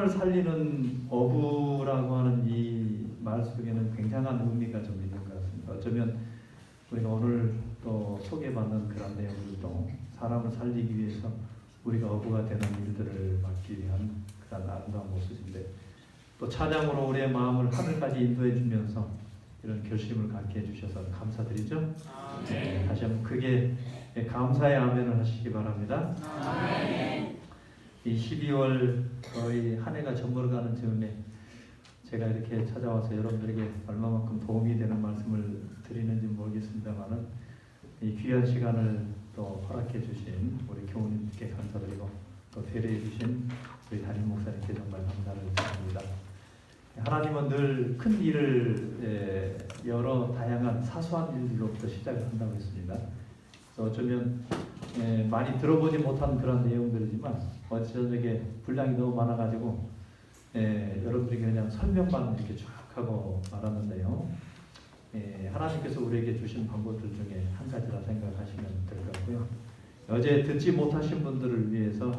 사람을 살리는 어부라고 하는 이 말 속에는 굉장한 의미가 좀 있는 것 같습니다. 어쩌면 우리가 오늘 또 소개받는 그런 내용들도 사람을 살리기 위해서 우리가 어부가 되는 일들을 맡기 위한 그런 아름다운 모습인데, 또 찬양으로 우리의 마음을 하늘까지 인도해 주면서 이런 결심을 갖게 해주셔서 감사드리죠. 네, 다시 한번 크게 감사의 아멘을 하시기 바랍니다. 이 12월 거의 한 해가 저물어가는 즈음에 제가 이렇게 찾아와서 여러분들에게 얼마만큼 도움이 되는 말씀을 드리는지 모르겠습니다만은 이 귀한 시간을 또 허락해 주신 우리 교우님께 감사드리고 또 배려해 주신 우리 담임 목사님께 정말 감사를 드립니다. 하나님은 늘 큰 일을 여러 다양한 사소한 일로부터 시작을 한다고 했습니다. 그래서 어쩌면 많이 들어보지 못한 그런 내용들이지만 어제 저녁에 분량이 너무 많아가지고 여러분들에게 그냥 설명만 이렇게 쫙 하고 말았는데요. 하나님께서 우리에게 주신 방법들 중에 한 가지라 생각하시면 될 것 같고요. 어제 듣지 못하신 분들을 위해서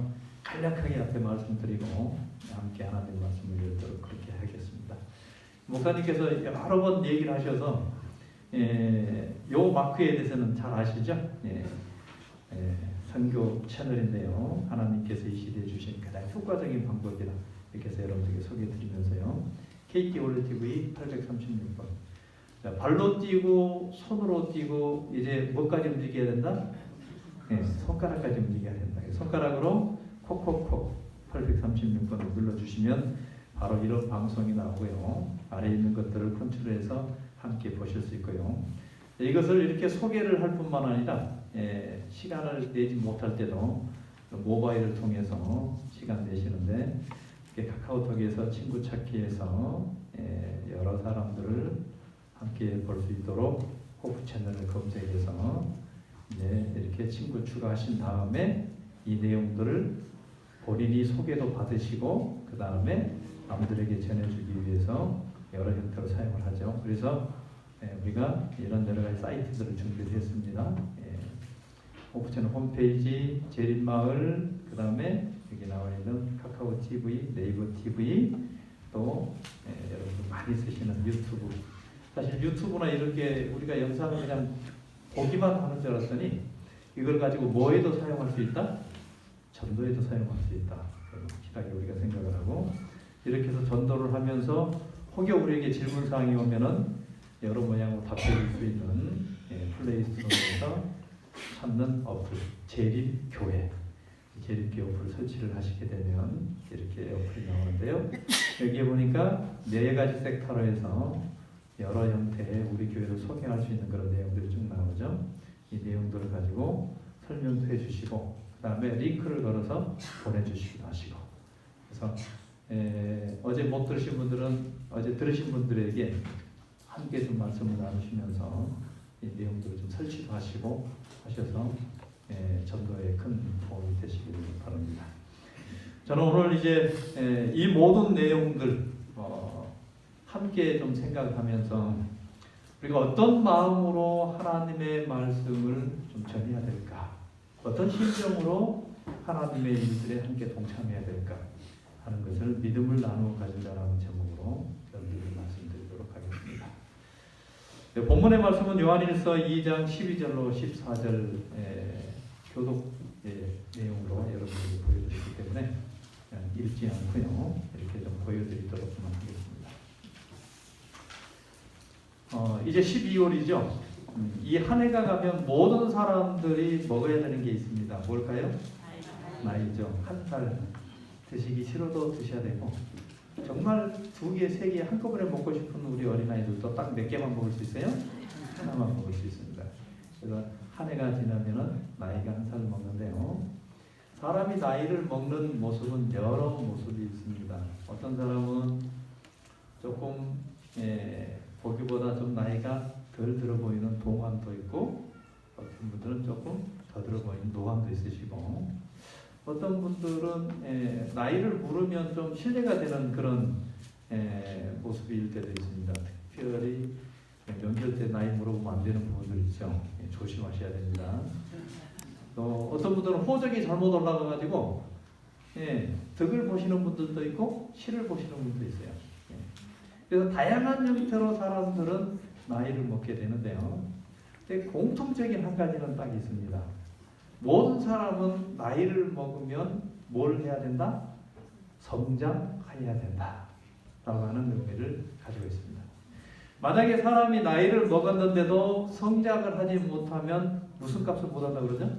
간략하게 앞에 말씀드리고 함께 하나님의 말씀을 읽도록 그렇게 하겠습니다. 목사님께서 여러 번 얘기를 하셔서 요 마크에 대해서는 잘 아시죠? 선교 채널인데요. 하나님께서 이 시대에 주신 가장 효과적인 방법이라 이렇게 해서 여러분들에게 소개해드리면서요. KT 올레 TV 836번. 자, 발로 뛰고 손으로 뛰고 이제 뭐까지 움직여야 된다? 손가락까지 움직여야 된다. 손가락으로 콕콕콕 836번을 눌러주시면 바로 이런 방송이 나오고요. 아래에 있는 것들을 컨트롤해서 함께 보실 수 있고요. 이것을 이렇게 소개를 할 뿐만 아니라 시간을 내지 못할 때도 모바일을 통해서 시간 내시는데 카카오톡에서 친구 찾기에서 여러 사람들을 함께 볼 수 있도록 호프 채널을 검색해서 이렇게 친구 추가하신 다음에 이 내용들을 본인이 소개도 받으시고 그 다음에 남들에게 전해주기 위해서 여러 형태로 사용을 하죠. 그래서 우리가 이런 여러 가지 사이트들을 준비를 했습니다. 호프 채널 홈페이지, 제림마을, 그 다음에 여기 나와 있는 카카오 TV, 네이버 TV, 또 여러분들 많이 쓰시는 유튜브. 사실 유튜브나 이렇게 우리가 영상을 그냥 보기만 하는 줄 알았더니 이걸 가지고 뭐에도 사용할 수 있다? 전도에도 사용할 수 있다. 확실하게 우리가 생각을 하고 이렇게 해서 전도를 하면서 혹여 우리에게 질문사항이 오면은 여러 모양으로 답변할 수 있는 플레이스토어에서 찾는 어플, 재림교회. 재림교회 어플을 설치를 하시게 되면 이렇게 어플이 나오는데요. 여기에 보니까 4가지 섹터로 해서 여러 형태의 우리 교회를 소개할 수 있는 그런 내용들이 쭉 나오죠. 이 내용들을 가지고 설명도 해주시고 그 다음에 링크를 걸어서 보내주시기도 하시고 그래서 어제 못 들으신 분들은 어제 들으신 분들에게 함께 좀 말씀을 나누시면서 이 내용들을 좀 설치도 하시고 하셔서 전도에 큰 도움이 되시기를 바랍니다. 저는 오늘 이제 이 모든 내용들 함께 좀 생각하면서 우리가 어떤 마음으로 하나님의 말씀을 좀 전해야 될까? 어떤 심정으로 하나님의 일들에 함께 동참해야 될까? 하는 것을 믿음을 나누어 가진다라는 제목으로 여러분들에게 말씀드리도록 하겠습니다. 본문의 말씀은 요한일서 2장 12절로 14절 교독 내용으로 여러분들에게 보여드리기 때문에 읽지 않고요. 이렇게 좀 보여드리도록 하겠습니다. 이제 12월이죠. 이 한 해가 가면 모든 사람들이 먹어야 되는 게 있습니다. 뭘까요? 나이죠. 한 살 드시기 싫어도 드셔야 되고 정말 2개, 3개 한꺼번에 먹고 싶은 우리 어린아이들도 딱 몇 개만 먹을 수 있어요? 하나만 먹을 수 있습니다. 그래서 한 해가 지나면은 나이가 한 살 먹는데요. 사람이 나이를 먹는 모습은 여러 모습이 있습니다. 어떤 사람은 조금 보기보다 좀 나이가 덜 들어 보이는 동안도 있고 어떤 분들은 조금 더 들어 보이는 노안도 있으시고 어떤 분들은 나이를 물으면 좀 신뢰가 되는 그런 모습일 때도 있습니다. 특별히 명절 때 나이 물어보면 안 되는 부분들 있죠. 조심하셔야 됩니다. 또 어떤 분들은 호적이 잘못 올라가가지고 덕을 보시는 분들도 있고 실을 보시는 분도 있어요. 그래서 다양한 형태로 사람들은 나이를 먹게 되는데요. 근데 공통적인 한 가지는 딱 있습니다. 모든 사람은 나이를 먹으면 뭘 해야 된다? 성장해야 된다 라고 하는 의미를 가지고 있습니다. 만약에 사람이 나이를 먹었는데도 성장을 하지 못하면 무슨 값을 못한다고 그러죠?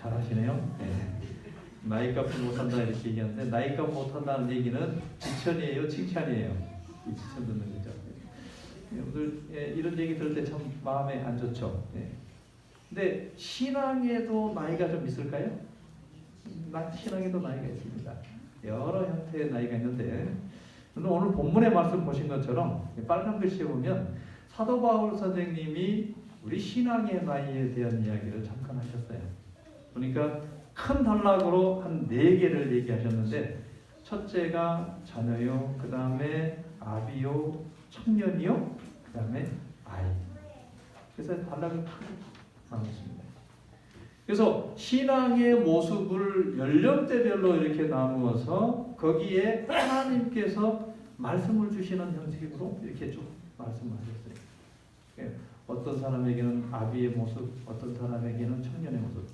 잘하시네요. 나이 값을 못한다 이렇게 얘기하는데, 나이 값 못한다는 얘기는 비천이에요, 칭찬이에요? 이 비천 듣는 거죠. 여러분들 이런 얘기 들을 때 참 마음에 안 좋죠. 근데 신앙에도 나이가 좀 있을까요? 신앙에도 나이가 있습니다. 여러 형태의 나이가 있는데, 오늘 본문의 말씀 보신 것처럼 빨간 글씨에 보면 사도 바울 선생님이 우리 신앙의 나이에 대한 이야기를 잠깐 하셨어요. 그러니까 큰 단락으로 한 4개를 얘기하셨는데, 첫째가 자녀요, 그 다음에 아비요, 청년이요, 그 다음에 아이. 그래서 단락을 크게 나눴습니다. 그래서 신앙의 모습을 연령대별로 이렇게 나누어서 거기에 하나님께서 말씀을 주시는 형식으로 이렇게 좀 말씀하셨어요. 어떤 사람에게는 아비의 모습, 어떤 사람에게는 청년의 모습.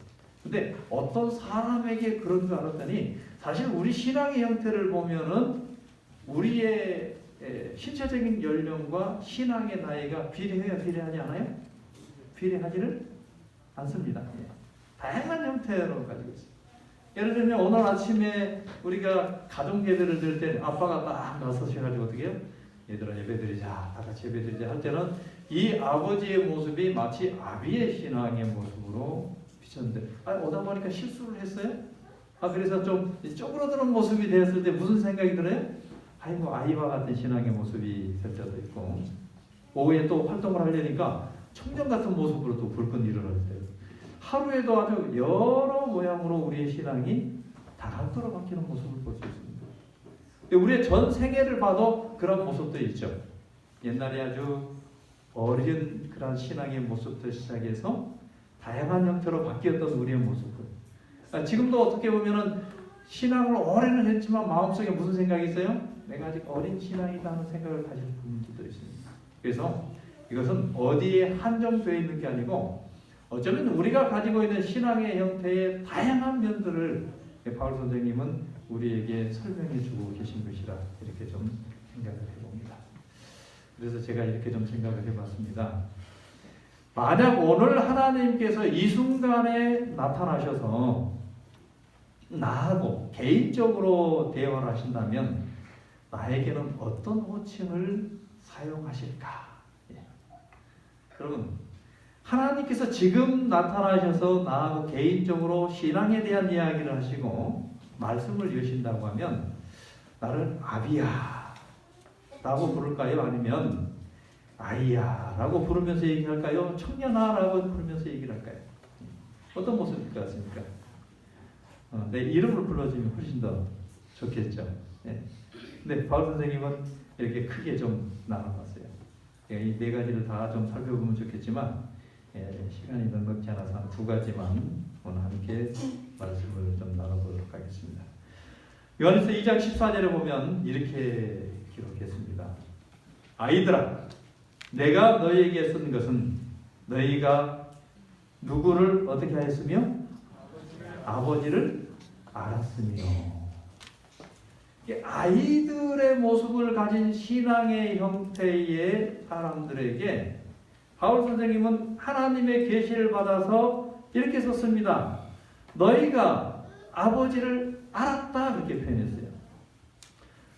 근데 어떤 사람에게 그런 줄 알았더니, 사실 우리 신앙의 형태를 보면은 우리의 신체적인 연령과 신앙의 나이가 비례해야 비례하지 않아요? 비례하지를 않습니다. 다양한 형태로 가지고 있어요. 예를 들면 오늘 아침에 우리가 가정 예배를 드릴 때 아빠가 딱 나서셔가지고 어떻게 해요? 얘들아 예배드리자, 다 같이 예배드리자 할 때는 이 아버지의 모습이 마치 아비의 신앙의 모습으로 비쳤는데, 오다 보니까 실수를 했어요? 그래서 좀 쪼그러드는 모습이 되었을 때 무슨 생각이 들어요? 아이고, 아이와 같은 신앙의 모습이 될 때도 있고, 오후에 또 활동을 하려니까 청년 같은 모습으로 또 불끈 일어날 때, 하루에도 아주 여러 모양으로 우리의 신앙이 다각도로 바뀌는 모습을 볼 수 있습니다. 우리의 전 생애를 봐도 그런 모습도 있죠. 옛날에 아주 어린 그런 신앙의 모습부터 시작해서 다양한 형태로 바뀌었던 우리의 모습들. 지금도 어떻게 보면은 신앙을 오래는 했지만 마음속에 무슨 생각이 있어요? 내가 아직 어린 신앙이다 하는 생각을 가질 분들도 있습니다. 그래서 이것은 어디에 한정되어 있는 게 아니고, 어쩌면 우리가 가지고 있는 신앙의 형태의 다양한 면들을 바울 선생님은 우리에게 설명해 주고 계신 것이라 이렇게 좀 생각을 해봅니다. 그래서 제가 이렇게 좀 생각을 해봤습니다. 만약 오늘 하나님께서 이 순간에 나타나셔서 나하고 개인적으로 대화를 하신다면 나에게는 어떤 호칭을 사용하실까? 여러분, 하나님께서 지금 나타나셔서 나하고 개인적으로 신앙에 대한 이야기를 하시고 말씀을 주신다고 하면 나를 아비야 라고 부를까요? 아니면 아이야 라고 부르면서 얘기할까요? 청년아 라고 부르면서 얘기를 할까요? 어떤 모습일 것 같습니까? 내 이름을 불러주면 훨씬 더 좋겠죠. 근데 바울 선생님은 이렇게 크게 좀 나눠봤어요. 이 4가지를 다 좀 살펴보면 좋겠지만 시간이 넉넉지 않아서 한 2가지만 오늘 함께 말씀을 좀 나눠보도록 하겠습니다. 요한일서 2장 14절에 보면 이렇게 기록했습니다. 아이들아, 내가 너희에게 쓴 것은 너희가 누구를 어떻게 하였으며 아버지를 알았으며. 아이들의 모습을 가진 신앙의 형태의 사람들에게 바울 선생님은 하나님의 계시를 받아서 이렇게 썼습니다. 너희가 아버지를 알았다 이렇게 표현했어요.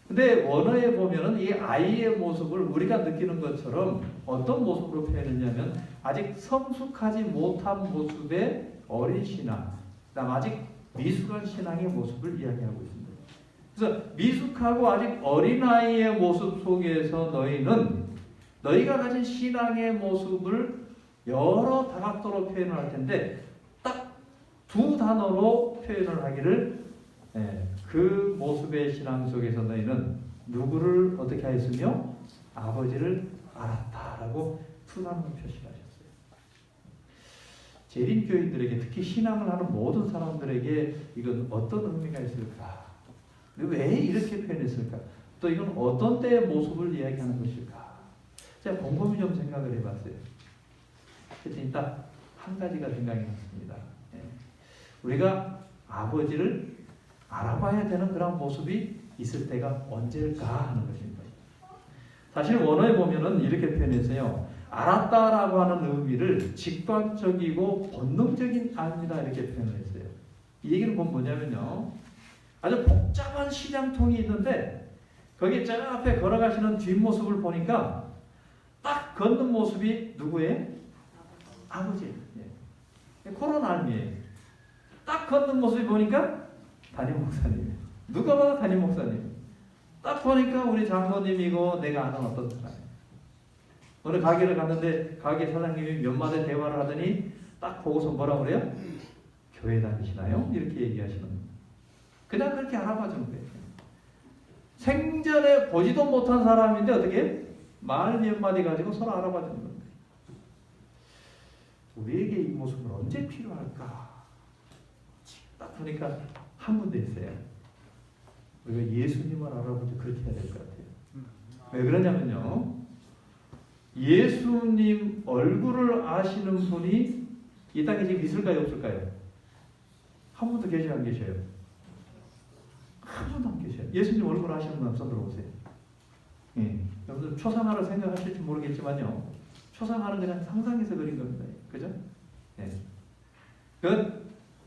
근데 원어에 보면은 이 아이의 모습을 우리가 느끼는 것처럼 어떤 모습으로 표현했냐면 아직 성숙하지 못한 모습의 어린 신앙, 그다음 아직 미숙한 신앙의 모습을 이야기하고 있습니다. 그래서 미숙하고 아직 어린아이의 모습 속에서 너희가 가진 신앙의 모습을 여러 다각도로 표현을 할 텐데 딱 2 단어로 표현을 하기를, 그 모습의 신앙 속에서 너희는 누구를 어떻게 하였으며 아버지를 알았다라고 2 단어로 표시하셨어요. 재림교인들에게, 특히 신앙을 하는 모든 사람들에게 이건 어떤 의미가 있을까? 왜 이렇게 표현했을까? 또 이건 어떤 때의 모습을 이야기하는 것일까? 제가 곰곰이 좀 생각을 해봤어요. 그랬더니 딱 한 가지가 생각이 났습니다. 우리가 아버지를 알아봐야 되는 그런 모습이 있을 때가 언제일까 하는 것입니다. 사실 원어에 보면은 이렇게 표현했어요. 알았다라고 하는 의미를 직관적이고 본능적인 알미다 이렇게 표현했어요. 이 얘기는 곧 뭐냐면요. 아주 복잡한 시장통이 있는데 거기 저 앞에 걸어가시는 뒷모습을 보니까 딱 걷는 모습이 누구예요? 아버지. 예. 그런 알미예요. 딱 걷는 모습이 보니까 담임 목사님. 누가 봐도 담임 목사님. 딱 보니까 우리 장로님이고 내가 아는 어떤 사람이에요. 어느 가게를 갔는데 가게 사장님이 몇 마디 대화를 하더니 딱 보고서 뭐라고 그래요? 교회 다니시나요? 이렇게 얘기하시는 거예요. 그냥 그렇게 알아봐 주는 거예요. 생전에 보지도 못한 사람인데 어떻게 말 몇 마디 가지고 서로 알아봐 주는 거예요. 우리에게 이 모습은 언제 필요할까? 딱 보니까 한 군데 있어요. 우리가 예수님을 알아보지 그렇게 해야 될 것 같아요. 왜 그러냐면요. 예수님 얼굴을 아시는 분이 이 땅에 지금 있을까요? 없을까요? 한 분도 계셔요? 안 계셔요? 한 분도 안 계셔요. 예수님 얼굴 아시는 분 손 들어보세요. 예. 여러분들 초상화를 생각하실지 모르겠지만요. 초상화는 그냥 상상해서 그린 겁니다. 그죠? 예.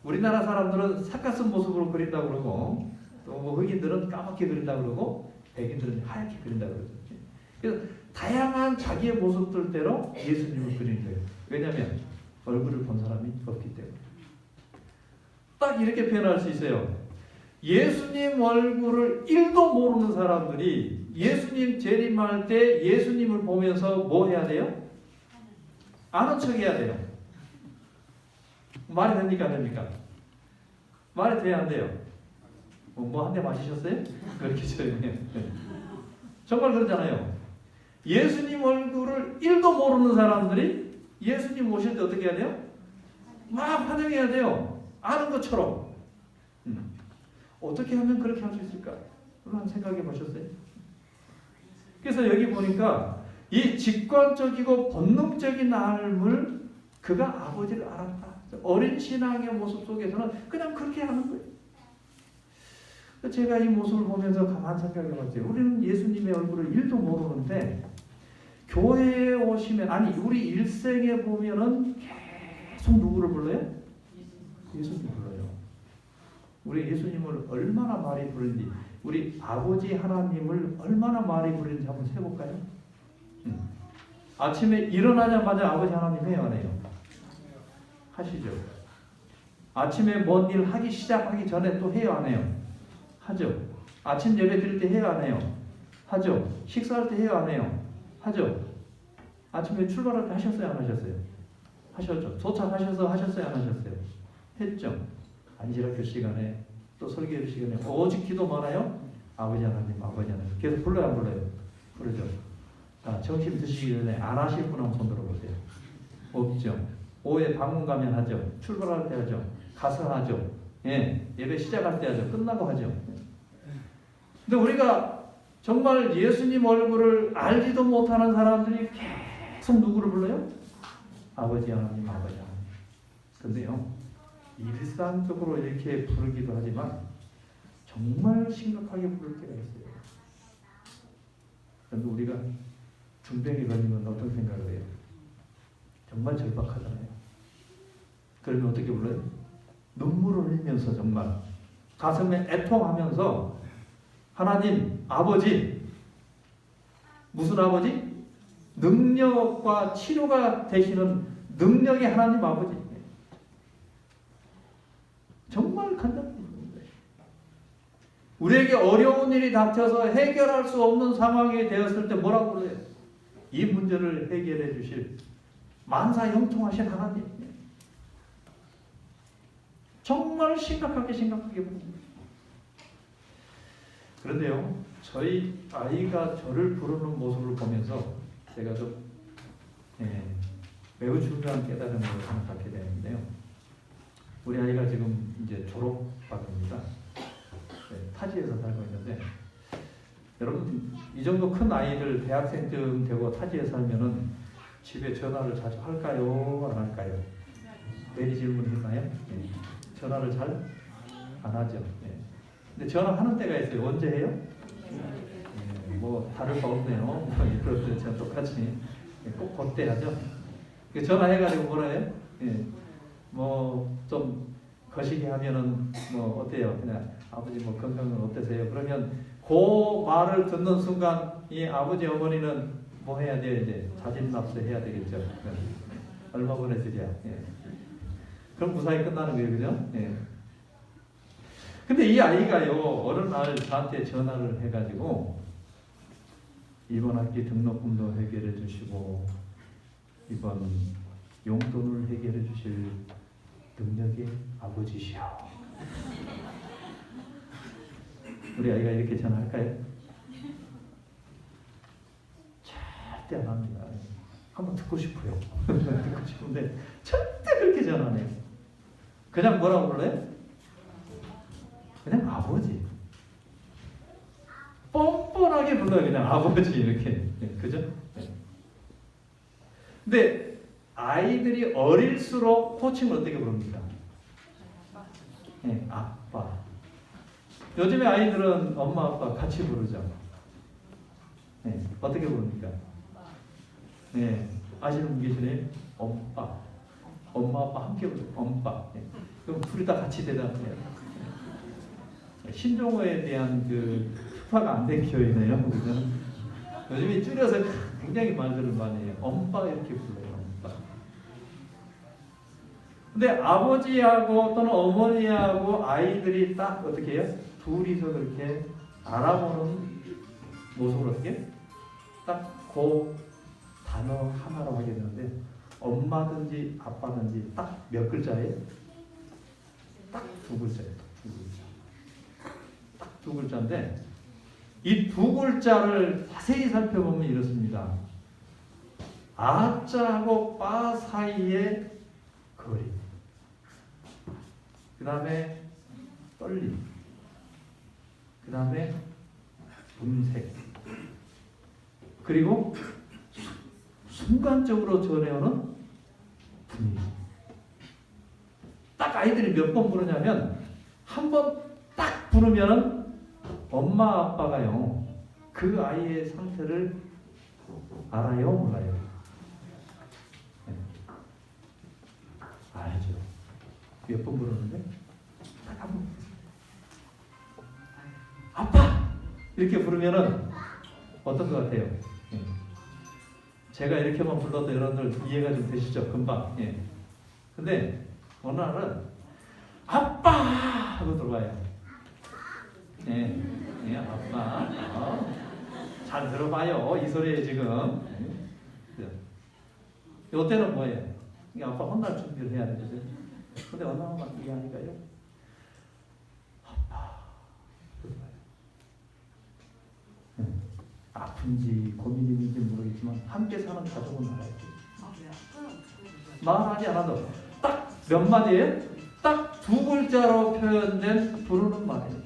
우리나라 사람들은 삭가쓴 모습으로 그린다고 그러고 또 뭐 흑인들은 까맣게 그린다고 그러고 백인들은 하얗게 그린다고 그러죠. 그래서 다양한 자기의 모습들대로 예수님을 그리는 거예요. 왜냐하면 얼굴을 본 사람이 없기 때문에. 딱 이렇게 표현할 수 있어요. 예수님 얼굴을 1도 모르는 사람들이 예수님 재림할 때 예수님을 보면서 뭐 해야 돼요? 아는 척 해야 돼요. 말이 됩니까? 안 됩니까? 말이 돼야 안 돼요? 뭐 한 대 마시셨어요? 그렇게 조용해요. 정말 그러잖아요. 예수님 얼굴을 1도 모르는 사람들이 예수님 오실 때 어떻게 해야 돼요? 막 환영해야 돼요. 아는 것처럼. 어떻게 하면 그렇게 할 수 있을까? 한번 생각해 보셨어요? 그래서 여기 보니까 이 직관적이고 본능적인 알을 그가 아버지를 알았다. 어린 신앙의 모습 속에서는 그냥 그렇게 하는 거예요. 제가 이 모습을 보면서 가만 생각해 봤어요. 우리는 예수님의 얼굴을 1도 모르는데 교회에 오시면, 아니 우리 일생에 보면은 계속 누구를 불러요? 예수님 불러요. 우리 예수님을 얼마나 많이 부르는지, 우리 아버지 하나님을 얼마나 많이 부르는지 한번 세볼까요? 아침에 일어나자마자 아버지 하나님 해요, 안 해요? 하시죠. 아침에 뭔 일 하기 시작하기 전에 또 해요, 안 해요? 하죠. 아침 예배 드릴 때 해요, 안 해요? 하죠. 식사할 때 해요, 안 해요? 하죠. 아침에 출발할 때 하셨어요, 안 하셨어요? 하셨죠. 도착하셔서 하셨어요, 안 하셨어요? 했죠. 안지락교 시간에 또 설교회 시간에 오직 기도만 해요. 아버지 하나님, 아버지 하나님. 계속 불러요, 안 불러요? 부르죠. 점심 드시기 전에 안 하실 분 한번 손 들어보세요. 없죠. 오후에 방문 가면 하죠. 출발할 때 하죠. 가서 하죠. 예, 예배 시작할 때 하죠. 끝나고 하죠. 근데 우리가 정말 예수님 얼굴을 알지도 못하는 사람들이 계속 누구를 불러요? 아버지 하나님, 아버지 하나님. 근데요, 일상적으로 이렇게 부르기도 하지만 정말 심각하게 부를 때가 있어요. 그런데 우리가 중병이 걸리면 어떤 생각을 해요? 정말 절박하잖아요. 그러면 어떻게 불러요? 눈물을 흘리면서 정말 가슴에 애통하면서 하나님, 아버지, 무슨 아버지? 능력과 치료가 되시는 능력의 하나님 아버지. 정말 간단한 거예요. 우리에게 어려운 일이 닥쳐서 해결할 수 없는 상황이 되었을 때 뭐라고 그래요? 이 문제를 해결해 주실 만사 형통하신 하나님. 정말 심각하게 봅니다. 그런데요, 저희 아이가 저를 부르는 모습을 보면서 제가 좀 매우 중요한 깨달음을 하나 갖게 되는데요. 우리 아이가 지금 이제 졸업반입니다. 네, 타지에서 살고 있는데 여러분 이 정도 큰 아이들 대학생쯤 되고 타지에 살면은 집에 전화를 자주 할까요? 안 할까요? 매일 질문했나요? 네. 전화를 잘 안 하죠. 네. 근데 전화하는 때가 있어요. 언제 해요? 네, 뭐 다를 바 없네요. 뭐 이럴 때 제가 똑같이 꼭 그때 하죠. 전화해가지고 뭐라 해요? 네. 뭐 좀 거시기 하면은 뭐 어때요? 그냥 아버지 뭐 건강은 어떠세요? 그러면 그 말을 듣는 순간 이 아버지 어머니는 뭐 해야 돼요? 이제 자진납세 해야 되겠죠. 얼마 보내드려? 예. 그럼 무사히 끝나는 거예요, 그죠? 예. 근데 이 아이가요 어느 날 저한테 전화를 해가지고 이번 학기 등록금도 해결해 주시고 이번 용돈을 해결해 주실 능력의 아버지시여. 우리 아이가 이렇게 전화할까요? 절대 안 합니다. 한번 듣고 싶어요. 듣고 싶은데 절대 그렇게 전화 안 해요. 그냥 뭐라고 불러요? 그냥 아버지. 뻔뻔하게 불러요. 그냥 아버지 이렇게. 그죠? 근데 아이들이 어릴수록 호칭을 어떻게 부릅니까? 네, 아빠. 요즘에 아이들은 엄마 아빠 같이 부르죠. 네, 어떻게 부릅니까? 네, 아시는 분 계시네요? 엄빠. 엄마 아빠 함께 부르죠. 엄빠. 네. 그럼 둘이 다 같이 대답해요. 신종어에 대한 그 흑화가 안 된 교회네요. 그죠? 요즘에 줄여서 굉장히 말들을 많이 해요. 엄빠 이렇게 불러요. 엄빠. 근데 아버지하고 또는 어머니하고 아이들이 딱 어떻게 해요? 둘이서 그렇게 알아보는 모습을 어떻게? 딱 그 단어 하나로 하게 되는데 엄마든지 아빠든지 딱 몇 글자예요? 딱 두 글자예요. 두 글자. 딱 두 글자인데 이 두 글자를 자세히 살펴보면 이렇습니다. 아자하고 빠 사이의 거리. 그 다음에 떨림. 그 다음에 음색. 그리고 순간적으로 전해오는 분위기. 딱 아이들이 몇 번 부르냐면 한 번 딱 부르면은 엄마 아빠가요 그 아이의 상태를 알아요 몰라요? 네. 알죠. 몇 번 부르는데 딱 한 번 아빠 이렇게 부르면은 어떤 것 같아요? 네. 제가 이렇게만 불러도 여러분들 이해가 좀 되시죠? 금방. 예. 근데 어느 날은 아빠 하고 들어와요. 예, 예, 아빠. 잘 들어봐요. 이 소리에 지금. 이때는 뭐예요? 아빠 혼날 준비를 해야 되거든. 근데 어느 날 이 아이가요. 아빠. 아픈지 고민인지 모르겠지만 함께 사는 가족은 알아야지. 말하지 않아도 딱 몇 마디예요? 딱 두 글자로 표현된 부르는 말이에요.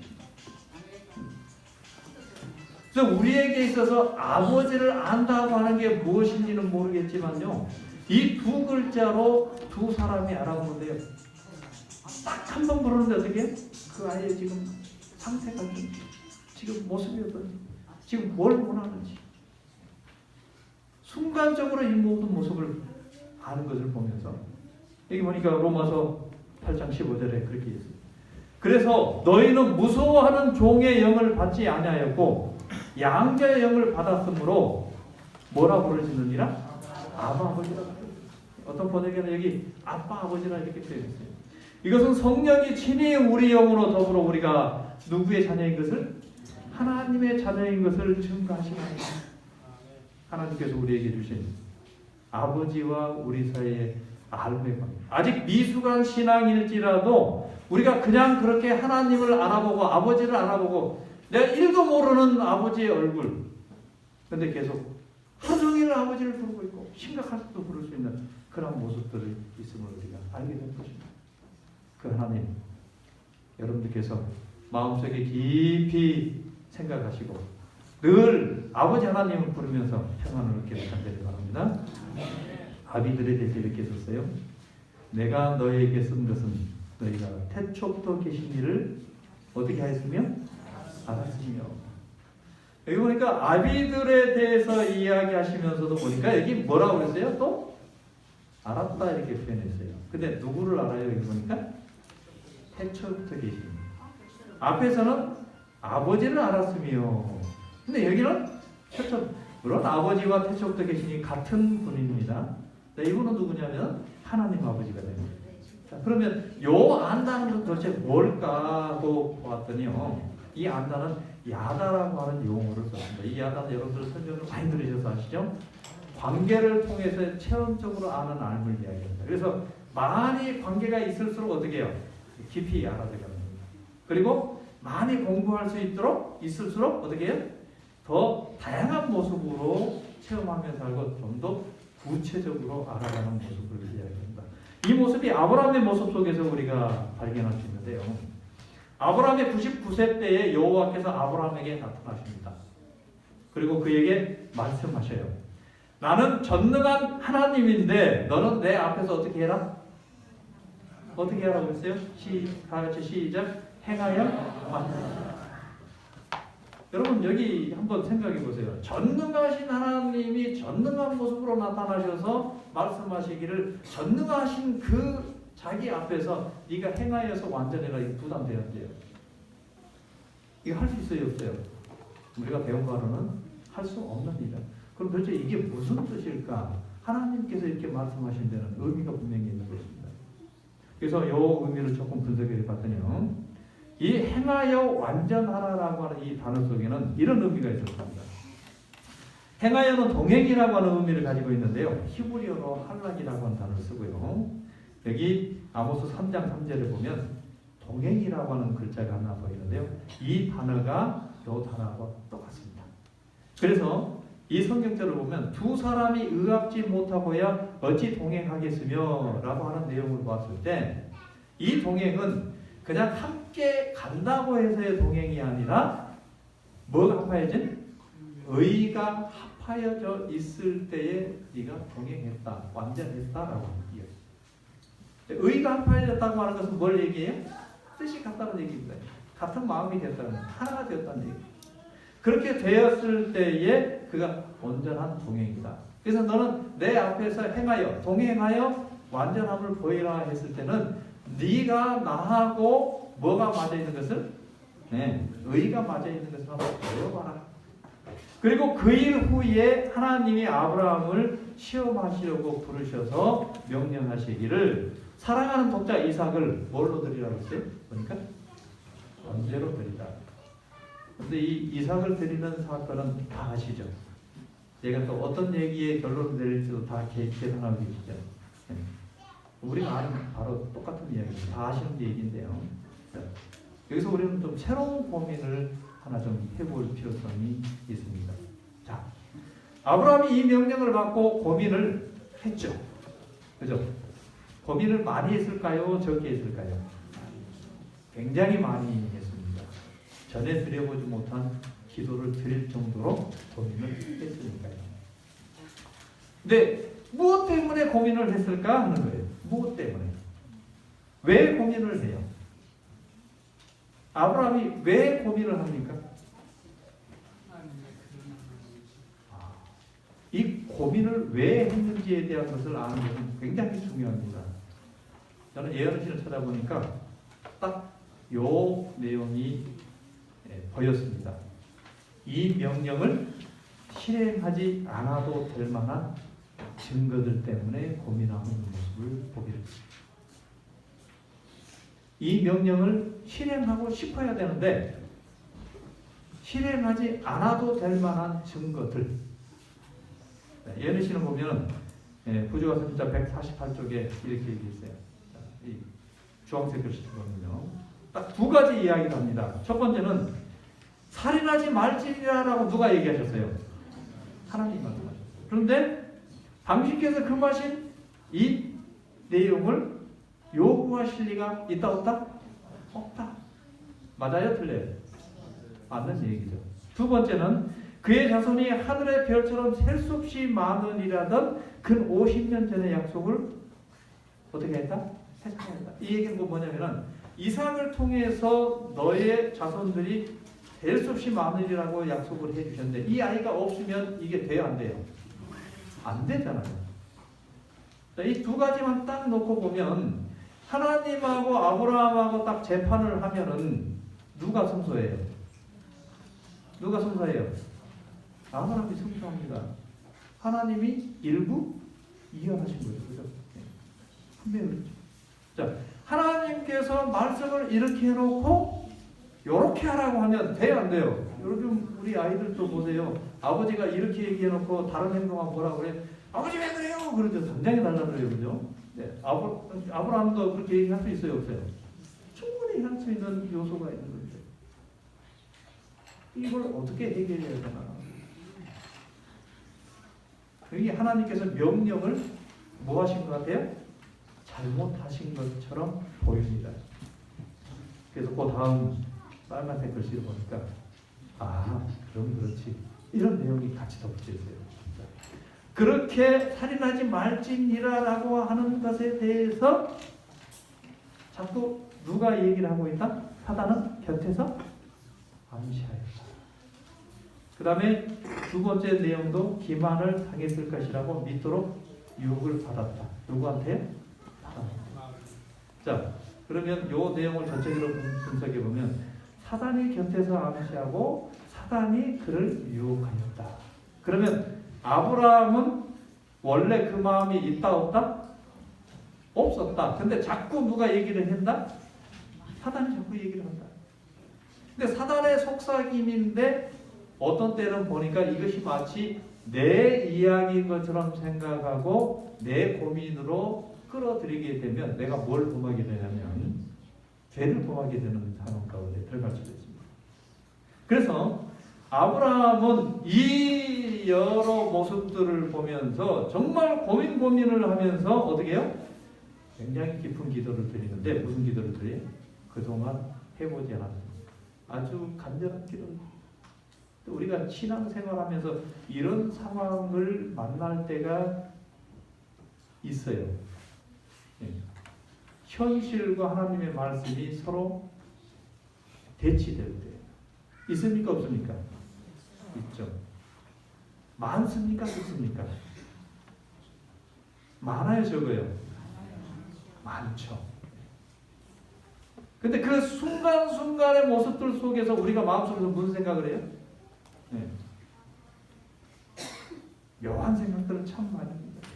그래서 우리에게 있어서 아버지를 안다고 하는 게 무엇인지는 모르겠지만요. 이 두 글자로 두 사람이 알아보는데요. 딱 한 번 부르는데 어떻게? 그 아이의 지금 상태가 지금 모습이 어떤지, 지금 뭘 원하는지 순간적으로 이 모든 모습을 아는 것을 보면서 여기 보니까 로마서 8장 15절에 그렇게 있어요. 그래서 너희는 무서워하는 종의 영을 받지 아니하였고 양자의 영을 받았으므로 뭐라 부르시느니라? 아바 아버지라. 어떤 번역에는 여기 아빠 아버지라 이렇게 표현했어요. 이것은 성령이 친히 우리 영으로 더불어 우리가 누구의 자녀인 것을? 하나님의 자녀인 것을 증거하시는 거예요. 하나님께서 우리에게 주신 아버지와 우리 사이의 알매관. 아직 미숙한 신앙일지라도 우리가 그냥 그렇게 하나님을 알아보고 아버지를 알아보고 내가 1도 모르는 아버지의 얼굴 근데 계속 하루 종일 아버지를 부르고 있고 심각할 수도 부를 수 있는 그런 모습들이 있음을 우리가 알게 된 것입니다. 그 하나님, 여러분들께서 마음속에 깊이 생각하시고 늘 아버지 하나님을 부르면서 평안을 얻기를 간절히 바랍니다. 아비들에 대해서 이렇게 썼어요. 내가 너에게 쓴 것은 너희가 태초부터 계신 이를 어떻게 하였으며 알았으며. 여기 보니까 아비들에 대해서 이야기하시면서도 보니까 여기 뭐라고 그랬어요? 또 알았다 이렇게 표현했어요. 근데 누구를 알아요? 여기 보니까 태초부터 계신. 앞에서는 아버지를 알았으며, 근데 여기는 태초, 물론 아버지와 태초부터 계시니 같은 분입니다. 이분은 누구냐면 하나님 아버지가 됩니다. 자, 그러면 요 안다는 건 도대체 뭘까 하고 보았더니요, 이 안다는 야다라고 하는 용어를 썼습니다. 이 야다는 여러분들 설명을 많이 들으셔서 아시죠? 관계를 통해서 체험적으로 아는 알물 이야기입니다. 그래서 많이 관계가 있을수록 어떻게 해요? 깊이 알아들어가는 겁니다. 그리고 많이 공부할 수 있을수록 어떻게 해요? 더 다양한 모습으로 체험하면서 살고 좀 더 구체적으로 알아가는 모습을 이야기합니다. 이 모습이 아브라함의 모습 속에서 우리가 발견할 수 있는데요. 아브라함의 99세 때에 여호와께서 아브라함에게 나타나십니다. 그리고 그에게 말씀하셔요. 나는 전능한 하나님인데 너는 내 앞에서 어떻게 해라? 어떻게 하라고 했어요? 다 같이 시작. 행하여 만들라. 여러분 여기 한번 생각해 보세요. 전능하신 하나님이 전능한 모습으로 나타나셔서 말씀하시기를 전능하신 그 자기 앞에서 네가 행하여서 완전해라, 이거 부담되었대요. 이거 할 수 있어요, 없어요? 우리가 배운 바로는 할 수 없는 일이다. 그럼 도대체 이게 무슨 뜻일까? 하나님께서 이렇게 말씀하신 데는 의미가 분명히 있는 것입니다. 그래서 이 의미를 조금 분석해 봤더니요, 이 행하여 완전하라라고 하는 이 단어 속에는 이런 의미가 있었습니다. 행하여는 동행이라고 하는 의미를 가지고 있는데요, 히브리어로 할락이라고 하는 단어를 쓰고요, 여기 아모스 3장 3절에 보면 동행이라고 하는 글자가 하나 보이는데요, 이 단어가 이 단어하고 똑같습니다. 그래서 이 성경절을 보면 두 사람이 의합지 못하고야 어찌 동행하겠으며 라고 하는 내용을 봤을 때 이 동행은 그냥 함께 간다고 해서의 동행이 아니라 뭐가 합하여진? 의가 합하여져 있을 때에 네가 동행했다, 완전했다라고 합니다. 의가 합하여졌다고 하는 것은 뭘 얘기해요? 뜻이 같다는 얘기입니다. 같은 마음이 됐다는 거예요. 하나가 되었다는 얘기입니다. 그렇게 되었을 때에 그가 온전한 동행이다. 그래서 너는 내 앞에서 행하여 동행하여 완전함을 보이라 했을 때는 네가 나하고 뭐가 맞아 있는 것을? 네, 의가 맞아 있는 것을 한번 보여봐라. 그리고 그 일 후에 하나님이 아브라함을 시험하시려고 부르셔서 명령하시기를 사랑하는 독자 이삭을 뭘로 드리라고 했어요? 보니까 번제로 드리라. 근데 이 이삭을 드리는 사건은 다 아시죠? 제가 또 어떤 얘기에 결론을 내릴지도 다 계산하고 계시죠? 네. 우리가 아는 바로 똑같은 이야기입니다. 다 아시는 얘기인데요. 자, 여기서 우리는 좀 새로운 고민을 하나 좀 해볼 필요성이 있습니다. 자, 아브라함이 이 명령을 받고 고민을 했죠. 그죠? 고민을 많이 했을까요? 적게 했을까요? 굉장히 많이 했습니다. 전에 드려보지 못한 기도를 드릴 정도로 고민을 했으니까요. 근데 무엇 때문에 고민을 했을까 하는 거예요. 무엇 때문에? 왜 고민을 해요? 아브라함이 왜 고민을 합니까? 이 고민을 왜 했는지에 대한 것을 아는 것은 굉장히 중요합니다. 저는 예언신을 찾아보니까 딱 요 내용이 보였습니다. 이 명령을 실행하지 않아도 될 만한 증거들 때문에 고민하는 모습을 보게 됐습니다. 이 명령을 실행하고 싶어야 되는데 실행하지 않아도 될 만한 증거들. 예언신을 보면 부조가 선지자 148쪽에 이렇게 얘기했어요. 이 주황색 글씨를 보면요, 딱 두 가지 이야기를 합니다. 첫 번째는 살인하지 말지라라고 누가 얘기하셨어요? 하나님 말씀하셨어요. 그런데 당신께서 금하신 이 내용을 요구하실 리가 있다 없다? 없다. 맞아요? 틀려요? 맞는 얘기죠. 두 번째는 그의 자손이 하늘의 별처럼 셀 수 없이 많으리라던 근 50년 전의 약속을 어떻게 했다? 해석했다. 이 얘기는 뭐냐면은 이삭을 통해서 너의 자손들이 될 수 없이 많으리라고 약속을 해주셨는데 이 아이가 없으면 이게 돼요? 안 돼요? 안 되잖아요. 이 두 가지만 딱 놓고 보면 하나님하고 아브라함하고 딱 재판을 하면은 누가 승소해요? 누가 승소해요? 아브라함이 승소합니다. 하나님이 일부 이해하신 거예요. 그죠? 분명히 그렇죠. 자, 하나님께서 말씀을 이렇게 해놓고 이렇게 하라고 하면 돼요, 안 돼요? 여러분 우리 아이들도 보세요. 아버지가 이렇게 얘기해놓고 다른 행동하면 뭐라고 그래? 아버지 왜 그래요? 그러죠. 당장에 달라들어요, 그죠? 네, 아브라함도 그렇게 얘기할 수 있어요, 없어요? 충분히 할 수 있는 요소가 있는 거죠. 이걸 어떻게 해결해야 되나? 여기 하나님께서 명령을 뭐 하신 것 같아요? 잘못하신 것처럼 보입니다. 그래서 그 다음 빨간색 글씨를 보니까 그럼 그렇지. 이런 내용이 같이 덧붙여 있어요. 그렇게 살인하지 말지니라라고 하는 것에 대해서 자꾸 누가 얘기를 하고 있다? 사단은 곁에서 암시하였다. 그 다음에 두 번째 내용도 기만을 당했을 것이라고 믿도록 유혹을 받았다. 누구한테요? 자, 그러면 이 내용을 전체적으로 분석해 보면 사단이 곁에서 암시하고 사단이 그를 유혹하였다. 그러면 아브라함은 원래 그 마음이 있다 없다? 없었다. 근데 자꾸 누가 얘기를 한다? 사단이 자꾸 얘기를 한다. 근데 사단의 속삭임인데 어떤 때는 보니까 이것이 마치 내 이야기인 것처럼 생각하고 내 고민으로 끌어들이게 되면 내가 뭘 범하게 되냐면 죄를 범하게 되는 상황 가운데 들어갈 수도 있습니다. 그래서 아브라함은 이 여러 모습들을 보면서 정말 고민을 하면서 어떻게 해요? 굉장히 깊은 기도를 드리는데 무슨 기도를 드려요? 그동안 해보지 않았습니다. 아주 간절한 기도를. 우리가 신앙생활하면서 이런 상황을 만날 때가 있어요. 현실과 하나님의 말씀이 서로 대치될 때 있습니까? 없습니까? 있죠. 많습니까? 없습니까? 많아요? 적어요? 많죠. 근데 그 순간순간의 모습들 속에서 우리가 마음속에서 무슨 생각을 해요? 묘한 생각들을 참 많이 합니다.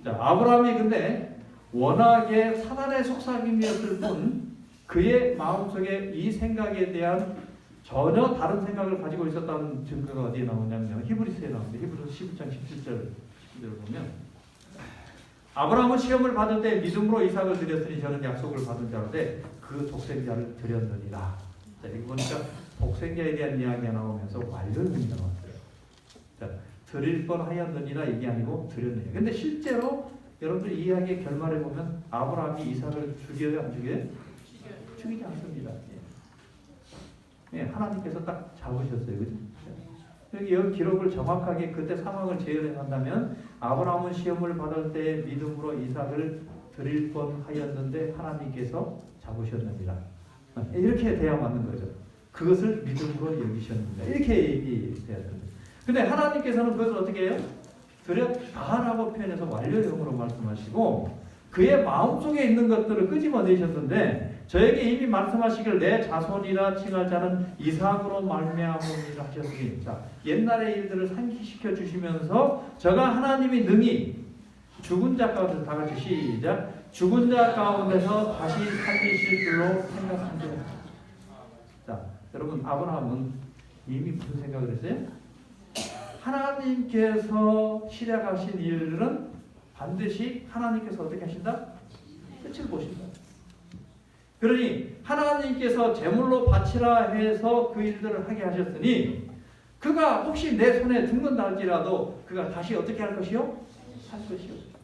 자, 아브라함이 근데 워낙에 사단의 속삭임이었을 뿐 그의 마음속에 이 생각에 대한 전혀 다른 생각을 가지고 있었다는 증거가 어디에 나오냐면 히브리서에 나오는데 히브리서 11장 17절을 보면 아브라함은 시험을 받을 때 믿음으로 이삭을 드렸으니 저는 약속을 받은 자로되 그 독생자를 드렸느니라. 자, 여기 보니까 독생자에 대한 이야기가 나오면서 완료형이 나왔어요. 자, 드릴 뻔하였느니라 이게 아니고 드렸느니라. 근데 실제로 여러분들 이 이야기의 결말에 보면 아브라함이 이삭을 죽여요, 안 죽여요? 죽이지 않습니다. 하나님께서 딱 잡으셨어요. 그죠? 여기 기록을 정확하게 그때 상황을 재현해 한다면 아브라함은 시험을 받을 때 믿음으로 이삭을 드릴 뻔하였는데 하나님께서 잡으셨느니라. 이렇게 돼야 맞는 거죠. 그것을 믿음으로 여기셨느니라. 이렇게 얘기해야 됩니다. 근데 하나님께서는 그것을 어떻게 해요? 드렸다라고 표현해서 완료형으로 말씀하시고 그의 마음속에 있는 것들을 끄집어내셨는데 저에게 이미 말씀하시길 내 자손이라 칭할 자는 이삭으로 말미암음이라 하셨으니 자, 옛날의 일들을 상기시켜 주시면서 저가 하나님이 능히 죽은 자 가운데서 다 같이 시작 죽은 자 가운데서 다시 살리실 줄로 생각합니다. 자, 여러분 아브라함은 이미 무슨 생각을 했어요? 하나님께서 시작하신 일들은 반드시 하나님께서 어떻게 하신다? 끝을 보신다. 그러니 하나님께서 제물로 바치라 해서 그 일들을 하게 하셨으니 그가 혹시 내 손에 죽는다 할지라도 그가 다시 어떻게 할 것이요? 할 것이 없어요.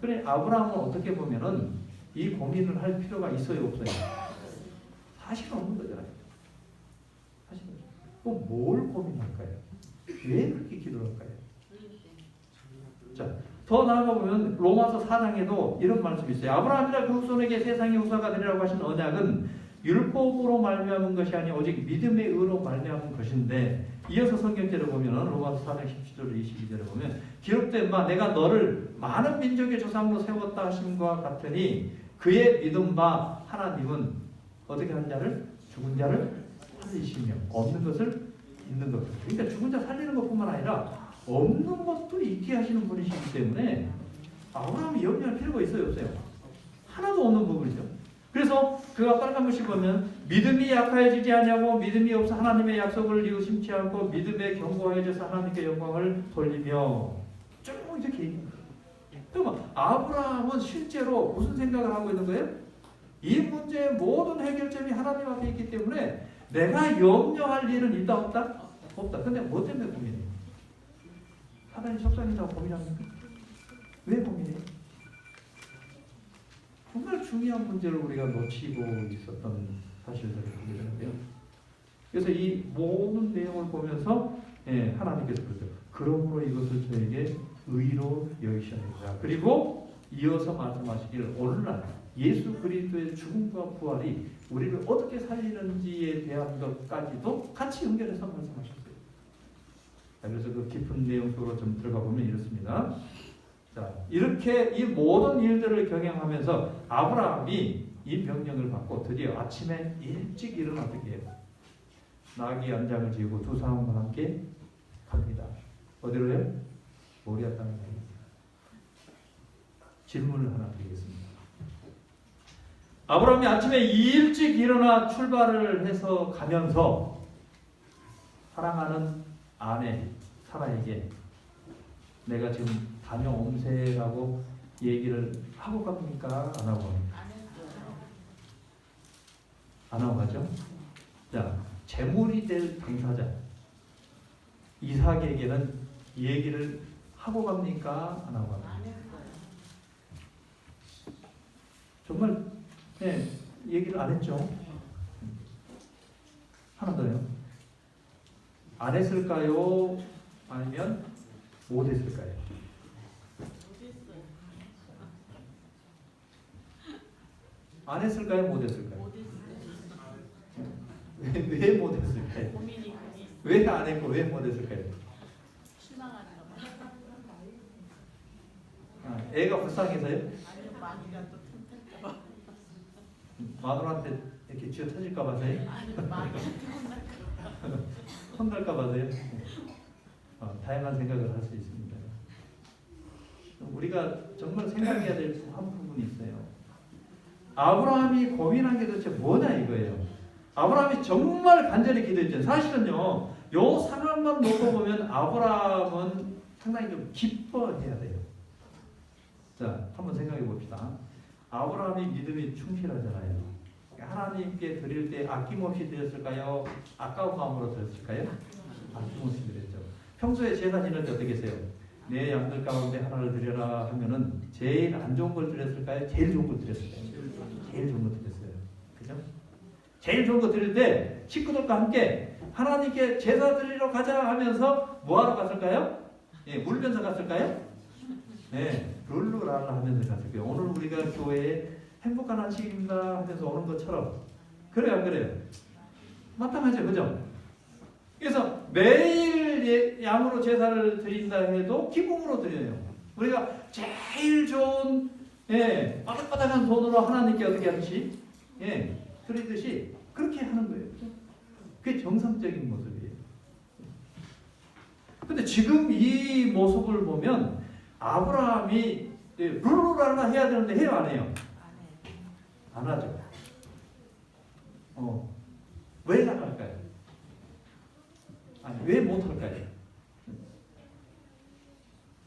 그래 아브라함은 어떻게 보면은 이 고민을 할 필요가 있어요, 없어요? 사실 없는 거잖아요. 사실 뭘 고민할까요? 왜 그렇게 기도할까요? 자, 더 나아가 보면 로마서 4장에도 이런 말씀이 있어요. 아브라함이라 그 후손에게 세상의 후사가 되리라고 하신 언약은 율법으로 말미암은 것이 아니 오직 믿음의 의로 말미암은 것인데, 이어서 성경제를 보면 로마서 4장 17절 22절에 보면 기록된 바 내가 너를 많은 민족의 조상으로 세웠다 하심과 같으니 그의 믿음 바 하나님은 어떻게 하는 자를? 죽은 자를 살리시며 없는 것을 있는 것. 그러니까 죽은 자 살리는 것뿐만 아니라 없는 것도 있게 하시는 분이시기 때문에 아브라함이 염려할 필요가 있어요, 없어요? 하나도 없는 부분이죠. 그래서 그가 빨간 글씨 보면 믿음이 약하여지지 않냐고 믿음이 없어 하나님의 약속을 이웃심치 않고 믿음에 견고하여져서 하나님께 영광을 돌리며 쭉 이렇게 얘기합니다. 그러면 아브라함은 실제로 무슨 생각을 하고 있는 거예요? 이 문제의 모든 해결점이 하나님 앞에 있기 때문에 내가 염려할 일은 있다 없다? 없다. 근데 뭐 때문에 고민해요? 하나님 속상이라고 고민합니까? 왜 고민해요? 정말 중요한 문제를 우리가 놓치고 있었던 사실들을 보게 되는데요. 그래서 이 모든 내용을 보면서 하나님께서 그러죠. 그러므로 이것을 저에게 의로 여기셔야 된다. 그리고 이어서 말씀하시길 오늘날 예수 그리스도의 죽음과 부활이 우리를 어떻게 살리는지에 대한 것까지도 같이 연결해서 말씀하셨어요. 그래서 그 깊은 내용 속으로 좀 들어가 보면 이렇습니다. 자, 이렇게 이 모든 일들을 경영하면서 아브라함이 이 명령을 받고 드디어 아침에 일찍 일어나 어떻게 해요? 나귀 안장을 지고 두 사람과 함께 갑니다. 어디로요? 모리아 땅에 갑니다. 질문을 하나 드리겠습니다. 아브라함이 아침에 일찍 일어나 출발을 해서 가면서 사랑하는 아내 사라에게 내가 지금 다녀옴세라고 얘기를 하고 갑니까? 안 하고 갑니까? 안 하고 가죠? 자, 제물이 될 당사자 이삭에게는 이 얘기를 하고 갑니까? 안 하고 갑니까? 정말 얘기를 안 했죠? 하나 더요. 안 했을까요? 아니면 못 했을까요? 안 했을까요? 못 했을까요? 왜 못 했을까요? 왜 안 했고 왜 못 했을까요? 애가 불쌍해서요? 마누라한테 이렇게 쥐어 터질까 봐서요? 혼날까 봐서요? 다양한 생각을 할 수 있습니다. 우리가 정말 생각해야 될 한 부분이 있어요. 아브라함이 고민한 게 도대체 뭐냐 이거예요. 아브라함이 정말 간절히 기도했죠. 사실은요, 요 상황만 놓고 보면 아브라함은 상당히 좀 기뻐해야 돼요. 자, 한번 생각해 봅시다. 아브라함이 믿음이 충실하잖아요. 하나님께 드릴 때 아낌없이 드렸을까요? 아까운 마음으로 드렸을까요? 아낌없이 드렸죠. 평소에 제사 지낼 때 어떻게 했어요? 내 양들 가운데 하나를 드려라 하면은 제일 안 좋은 걸 드렸을까요? 제일 좋은 걸 드렸을까요? 제일 좋은 걸 드렸어요. 그죠? 제일 좋은 거 드릴 때 식구들과 함께 하나님께 제사 드리러 가자 하면서 뭐하러 갔을까요? 울면서 갔을까요? 룰루랄라 하면서 갔을까요? 오늘 우리가 교회에 행복한 안식입니다 하면서 오는 것처럼. 그래요, 안 그래요? 마땅하죠, 그죠? 그래서 매일 양으로 제사를 드린다 해도 기쁨으로 드려요. 우리가 제일 좋은 바닥바닥한 돈으로 하나님께 어떻게 하듯이 드리듯이 그렇게 하는 거예요. 그게 정상적인 모습이에요. 근데 지금 이 모습을 보면 아브라함이 룰루랄라 해야 되는데 해요, 안 해요? 안 하죠. 왜 안 할까요? 아니, 왜 못 할까요?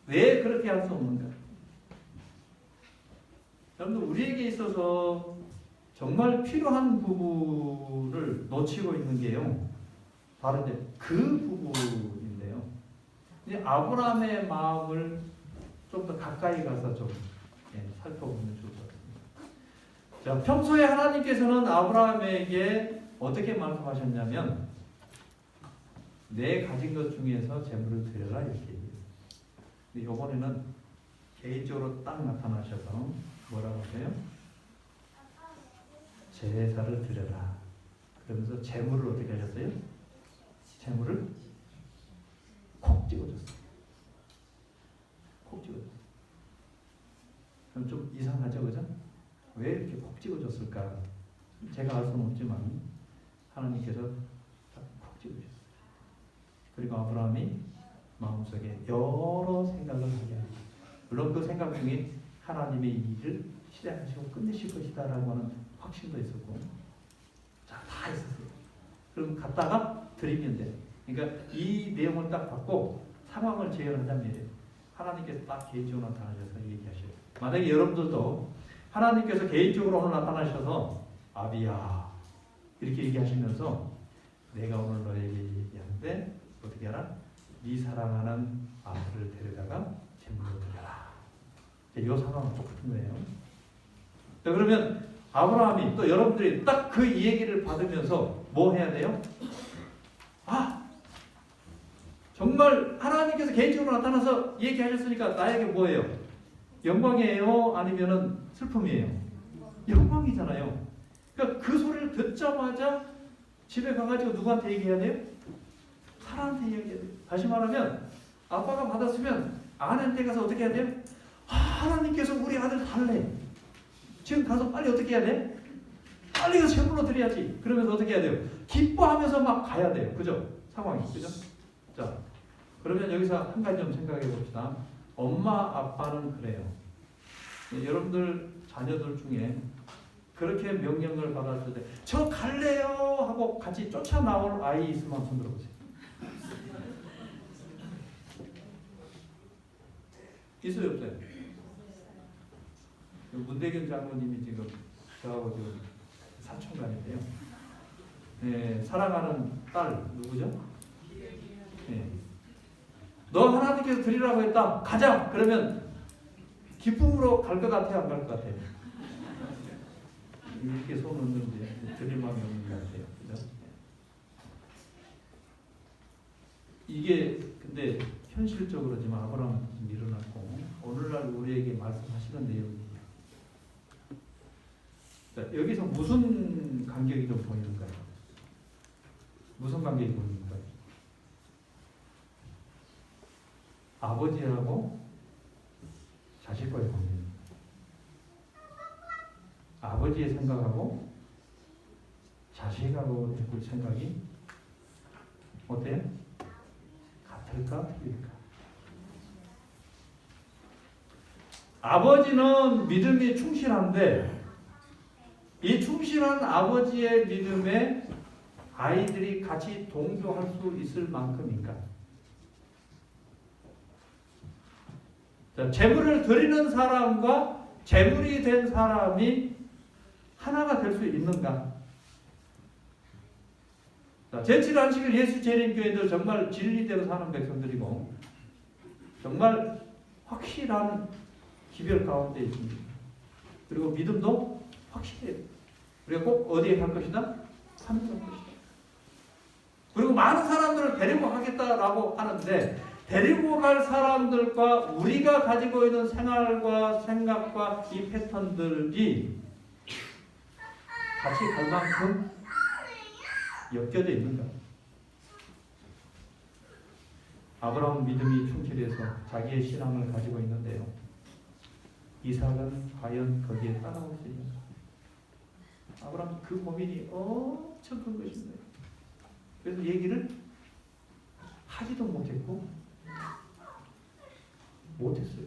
왜 그렇게 할 수 없는가? 여러분들, 우리에게 있어서 정말 필요한 부분을 놓치고 있는 게요, 바로 이제 그 부분인데요. 이제 아브라함의 마음을 좀 더 가까이 가서 좀 살펴보면 좋을 것 같습니다. 자, 평소에 하나님께서는 아브라함에게 어떻게 말씀하셨냐면 내 가진 것 중에서 재물을 드려라 이렇게 얘기해요. 근데 이번에는 개인적으로 딱 나타나셔서 뭐라고 하세요? 제사를 드려라. 그러면서 재물을 어떻게 하셨어요? 재물을 콕 찍어줬어요. 콕 찍어줬어요. 그럼 좀 이상하죠, 그죠? 왜 이렇게 콕 찍어줬을까? 제가 알 수는 없지만 하나님께서 콕 찍어주셨어요. 그리고 아브라함이 마음속에 여러 생각을 하게 합니다. 물론 그 생각 중에 하나님의 일을 시작하시고 끝내실 것이다라고 하는 확신도 있었고, 자, 다 있었어요. 그럼 갔다가 드리면 돼. 그러니까 이 내용을 딱 받고 상황을 재현하자면 하나님께서 딱 개인적으로 나타나셔서 얘기하셔요. 만약에 여러분들도 하나님께서 개인적으로 오늘 나타나셔서 아비야 이렇게 얘기하시면서 내가 오늘 너에게 얘기하는데 어떻게 하라? 네 사랑하는 아들을 데려다가 제물로 드려라. 이 상황은 똑같은 거예요. 자, 그러면 아브라함이 또 여러분들이 딱 그 얘기를 받으면서 뭐 해야 돼요? 아, 정말 하나님께서 개인적으로 나타나서 얘기하셨으니까 나에게 뭐예요? 영광이에요? 아니면은 슬픔이에요? 영광이잖아요. 그러니까 그 소리를 듣자마자 집에 가가지고 누구한테 얘기해야 돼요? 사람한테 얘기해야 돼요. 다시 말하면 아빠가 받았으면 아내한테 가서 어떻게 해야 돼요? 아, 하나님께서 우리 아들 달래. 지금 가서 빨리 어떻게 해야 돼? 빨리 가서 제물로 드려야지. 그러면서 어떻게 해야 돼요? 기뻐하면서 막 가야 돼요. 그죠? 상황이. 그죠? 자, 그러면 여기서 한 가지 좀 생각해 봅시다. 엄마, 아빠는 그래요. 여러분들 자녀들 중에 그렇게 명령을 받았을 때 저 갈래요 하고 같이 쫓아 나올 아이 있으면 손 들어보세요. 있어요, 없어요? 문대균 장로님이 지금 저하고 지금 사촌간인데요. 네, 사랑하는 딸 누구죠? 네. 너 하나님께서 드리라고 했다. 가자. 그러면 기쁨으로 갈 것 같아요, 안 갈 것 같아요? 이렇게 손 흔드는데 드릴 마음이 없는 것 같아요. 그죠? 이게 근데 현실적으로 지금 아브라함은 일어났고 오늘날 우리에게 말씀하시는 내용이에요. 자, 여기서 무슨 간격이 좀 보이는가요? 무슨 간격이 보이는가요? 아버지하고 자식과의 관계입니다. 아버지의 생각하고 자식하고 생각이 어때요? 같을까? 틀릴까? 아버지는 믿음이 충실한데 이 충실한 아버지의 믿음에 아이들이 같이 동조할 수 있을 만큼인가? 자, 재물을 드리는 사람과 재물이 된 사람이 하나가 될 수 있는가? 자, 제7안식일 예수 재림교회들 정말 진리대로 사는 백성들이고 정말 확실한 기별 가운데 있습니다. 그리고 믿음도 확실해요. 우리가 꼭 어디에 갈 것이다? 하늘에 갈 것이다. 그리고 많은 사람들을 데리고 가겠다라고 하는데 데리고 갈 사람들과 우리가 가지고 있는 생활과 생각과 이 패턴들이 같이 갈 만큼 엮여져 있는가? 아브라함 믿음이 충실해서 자기의 신앙을 가지고 있는데요. 이삭은 과연 거기에 따라올 수 있는가? 아브라함 그 고민이 엄청 큰 것입니다. 그래서 얘기를 하지도 못했고 못했어요.